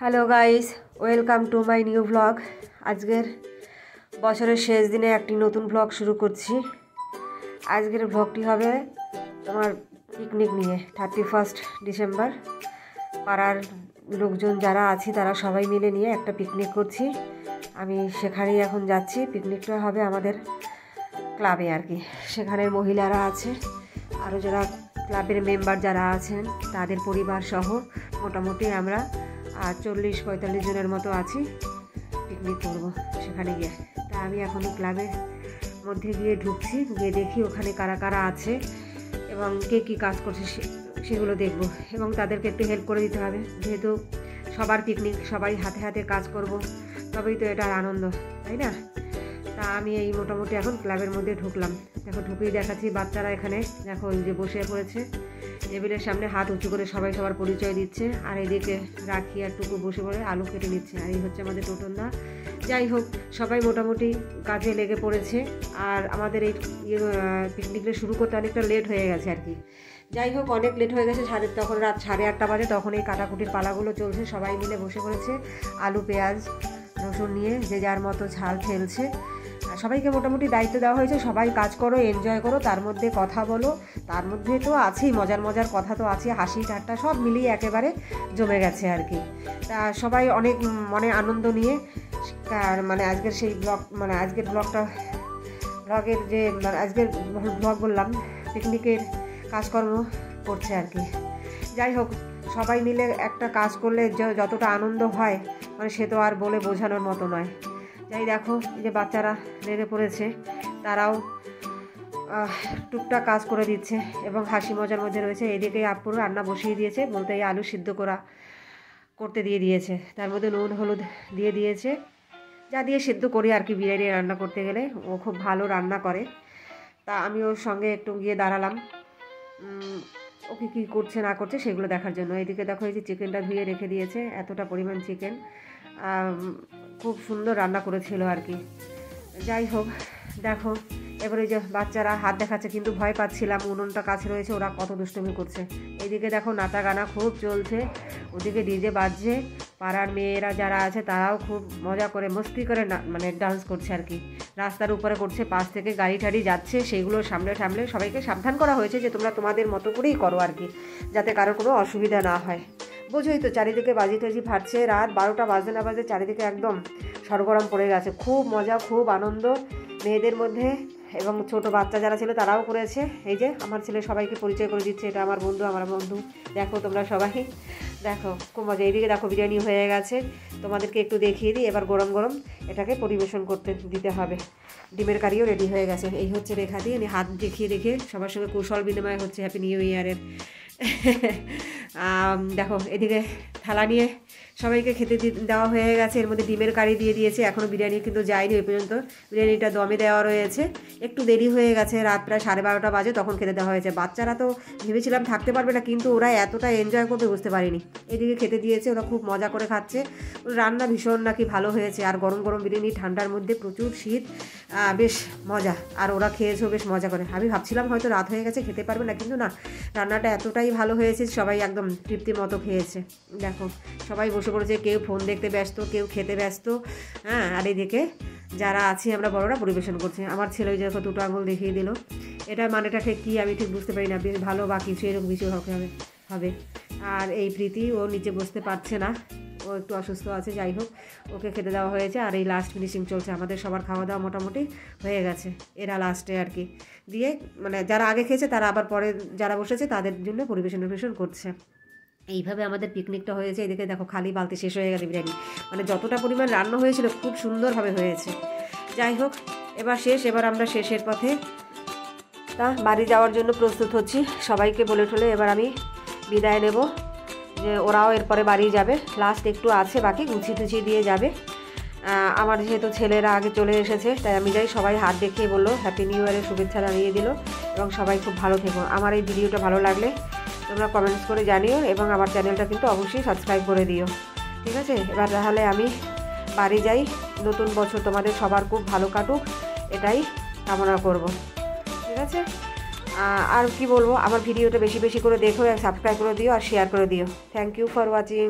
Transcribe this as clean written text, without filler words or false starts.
Hello guys, welcome to my new blog. আজকের বছরের শেষ দিনে একটি নতুন ব্লগ শুরু করছি। আজকের ব্লগটি হবে তোমার পিকনিক নিয়ে। 31 ডিসেম্বর পাড়ার লোকজন যারা আছে তারা সবাই মিলে নিয়ে একটা পিকনিক করছি। আমি সেখানেই এখন যাচ্ছি। পিকনিকটা হবে আমাদের ক্লাবে আর কি। সেখানের মহিলারা আছে, আরও যারা ক্লাবের মেম্বার যারা আছেন তাদের পরিবার সহ মোটামুটি আমরা 40-45 জনের মতো আছি। পিকনিক করবো সেখানে গিয়ে। তা আমি এখনও ক্লাবের মধ্যে গিয়ে ঢুকছি, গিয়ে দেখি ওখানে কারা কারা আছে এবং কে কী কাজ করছে সেগুলো দেখব এবং তাদেরকে একটু হেল্প করে দিতে হবে। যেহেতু সবার পিকনিক, সবাই হাতে হাতে কাজ করব, তবেই তো এটার আনন্দ, তাই না? তা আমি এই মোটামুটি এখন ক্লাবের মধ্যে ঢুকলাম। দেখো ঢুকেই দেখাচ্ছি বাচ্চারা এখানে দেখো ওই যে বসে পড়েছে টেবিলের সামনে, হাত উঁচু করে সবাই সবার পরিচয় দিচ্ছে। আর এদিকে রাখি আর টুকু বসে পড়ে আলু কেটে নিচ্ছে। আর এই হচ্ছে আমাদের টোটনদা। যাই হোক, সবাই মোটামুটি কাজে লেগে পড়েছে। আর আমাদের এই পিকনিকটা শুরু করতে অনেকটা লেট হয়ে গেছে আর কি। যাই হোক, অনেক লেট হয়ে গেছে। তখন রাত 8:30 বাজে। তখন এই কাটাকুটির পালাগুলো চলছে। সবাই মিলে বসে পড়েছে আলু পেঁয়াজ রসুন নিয়ে, যে যার মতো ঝাল ফেলছে। সবাইকে মোটামুটি দায়িত্ব দেওয়া হয়েছে, সবাই কাজ করো, এনজয় করো, তার মধ্যে কথা বলো। তার মধ্যে তো আছেই মজার মজার কথা, তো আছে হাসি ঠাট্টা, সব মিলিয়ে একেবারে জমে গেছে আর কি। তা সবাই অনেক মনে আনন্দ নিয়ে মানে আজকের সেই আজকের ব্লগের যে আজকের ব্লগ বললাম, পিকনিকের কাজকর্ম করছে আর কি। যাই হোক, সবাই মিলে একটা কাজ করলে যতটা আনন্দ হয় সে তো আর বলে বোঝানোর মতো নয়। যাই দেখো, এই যে বাচ্চারা লেগে পড়েছে, তারাও টুকটাক কাজ করে দিচ্ছে এবং হাসি মজার মধ্যে রয়েছে। এদিকে আপুর রান্না বসিয়ে দিয়েছে, বলতে এই আলু সিদ্ধ করতে দিয়ে দিয়েছে। তার মধ্যে নুন হলুদ দিয়ে দিয়েছে, যা দিয়ে সিদ্ধ করি আর কি বিরিয়ানি রান্না করতে গেলে। ও খুব ভালো রান্না করে। তা আমি ওর সঙ্গে একটু গিয়ে দাঁড়ালাম ওকে কী করছে না করছে সেগুলো দেখার জন্য। এদিকে দেখো, এই যে চিকেনটা ধুয়ে রেখে দিয়েছে, এতটা পরিমাণ চিকেন, খুব সুন্দর রান্না করেছিল আর কি। যাই হোক, দেখো এবারে যে বাচ্চারা হাত দেখাচ্ছে, কিন্তু ভয় পাচ্ছিলাম, উনুনটা কাছে রয়েছে, ওরা কত দুষ্টুমি করছে। এইদিকে দেখো নাচা গানা খুব চলছে, ওদিকে ডিজে বাজছে। পাড়ার মেয়েরা যারা আছে তারাও খুব মজা করে মস্তি করে ডান্স করছে আর কি। রাস্তার উপরে করছে, পাশ থেকে গাড়ি টাড়ি যাচ্ছে, সেইগুলো সামলে সবাইকে সাবধান করা হয়েছে যে তোমরা তোমাদের মতো করেই করো আর কি, যাতে কারোর কোনো অসুবিধা না হয়। বোঝোই তো, চারিদিকে বাজি টাজি ফাটছে, রাত 12টা বাজতে না বাজে চারিদিকে একদম সরগরম পড়ে গেছে। খুব মজা, খুব আনন্দ মেয়েদের মধ্যে, এবং ছোট বাচ্চা যারা ছিল তারাও করেছে। এই যে আমার ছেলে সবাইকে পরিচয় করে দিচ্ছে, এটা আমার বন্ধু। দেখো তোমরা সবাই দেখো, খুব মজা। এইদিকে দেখো বিরিয়ানি হয়ে গেছে, তোমাদেরকে একটু দেখিয়ে দিই। এবার গরম গরম এটাকে পরিবেশন করতে দিতে হবে। ডিমের কারিও রেডি হয়ে গেছে। এই হচ্ছে রেখা দিয়ে হাত দেখিয়ে সবার সঙ্গে কুশল বিনিময় হচ্ছে হ্যাপি নিউ ইয়ারের। দেখো এদিকে থালা নিয়ে সবাইকে খেতে দেওয়া হয়ে গেছে। এর মধ্যে ডিমের কারি দিয়ে দিয়েছে, এখনও বিরিয়ানি কিন্তু যায়নি ওই পর্যন্ত। বিরিয়ানিটা দমে দেওয়া রয়েছে, একটু দেরি হয়ে গেছে, রাত প্রায় 12:30 বাজে তখন খেতে দেওয়া হয়েছে। বাচ্চারা তো ভেবেছিলাম থাকতে পারবে না, কিন্তু ওরা এতটা এনজয় করবে বুঝতে পারিনি। এদিকে খেতে দিয়েছে, ওরা খুব মজা করে খাচ্ছে। রান্না ভীষণ নাকি ভালো হয়েছে। আর গরম গরম বিরিয়ানি, ঠান্ডার মধ্যে প্রচুর শীত, বেশ মজা। আর ওরা খেয়েছেও বেশ মজা করে। আমি ভাবছিলাম হয়তো রাত হয়ে গেছে খেতে পারবে না, কিন্তু না, রান্নাটা এতটাই ভালো হয়েছে, সবাই একদম তৃপ্তির মতো খেয়েছে। দেখো সবাই বসে পড়েছে, কেউ ফোন দেখতে ব্যস্ত, কেউ খেতে ব্যস্ত। আর এদিকে যারা আছি আমরা বড়রা পরিবেশন করছি। আমার ছেলে ওই দেখো 2টো আঙুল দেখিয়ে দিল। এটার মানেটা ঠিক কী আমি ঠিক বুঝতে পারি না, বেশ ভালো বা কিছু এরকম কিছু হবে। আর এই প্রীতি, ও নিচে বসতে পারছে না, ও একটু অসুস্থ আছে। যাই হোক, ওকে খেতে দেওয়া হয়েছে। আর এই লাস্ট ফিনিশিং চলছে। আমাদের সবার খাওয়া দাওয়া মোটামুটি হয়ে গেছে। এরা লাস্টে আর কি দিয়ে যারা আগে খেয়েছে তারা আবার পরে যারা বসেছে তাদের জন্য পরিবেশন করছে। এইভাবে আমাদের পিকনিকটা হয়েছে। এদিকে দেখো খালি বালতি শেষ হয়ে গেছে বিরিয়ানি, যতটা পরিমাণ রান্না হয়েছিল খুব সুন্দরভাবে হয়েছে। যাই হোক, এবার আমরা শেষের পথে। তা বাড়ি যাওয়ার জন্য প্রস্তুত হচ্ছি। সবাইকে বলে ঠলে এবার আমি বিদায় নেব, যে ওরাও এরপরে বাড়ি যাবে। লাস্ট একটু আছে বাকি, গুছিয়ে দিয়ে যাবে। আমার যেহেতু ছেলেরা আগে চলে এসেছে, তাই আমি যাই। সবাই হাত দেখিয়ে বললো হ্যাপি নিউ ইয়ারের শুভেচ্ছা জানিয়ে দিল, এবং সবাই খুব ভালো থেকো। আমার এই ভিডিওটা ভালো লাগলে তোমরা কমেন্টস করে জানিও, এবং আমার চ্যানেলটা কিন্তু অবশ্যই সাবস্ক্রাইব করে দিও, ঠিক আছে? এবার তাহলে আমি বাড়ি যাই। নতুন বছর তোমাদের সবার খুব ভালো কাটুক, এটাই কামনা করব, ঠিক আছে? আর কি বলবো, আমার ভিডিওটা বেশি করে দেখো, সাবস্ক্রাইব করে দিও আর শেয়ার করে দিও। Thank you for watching.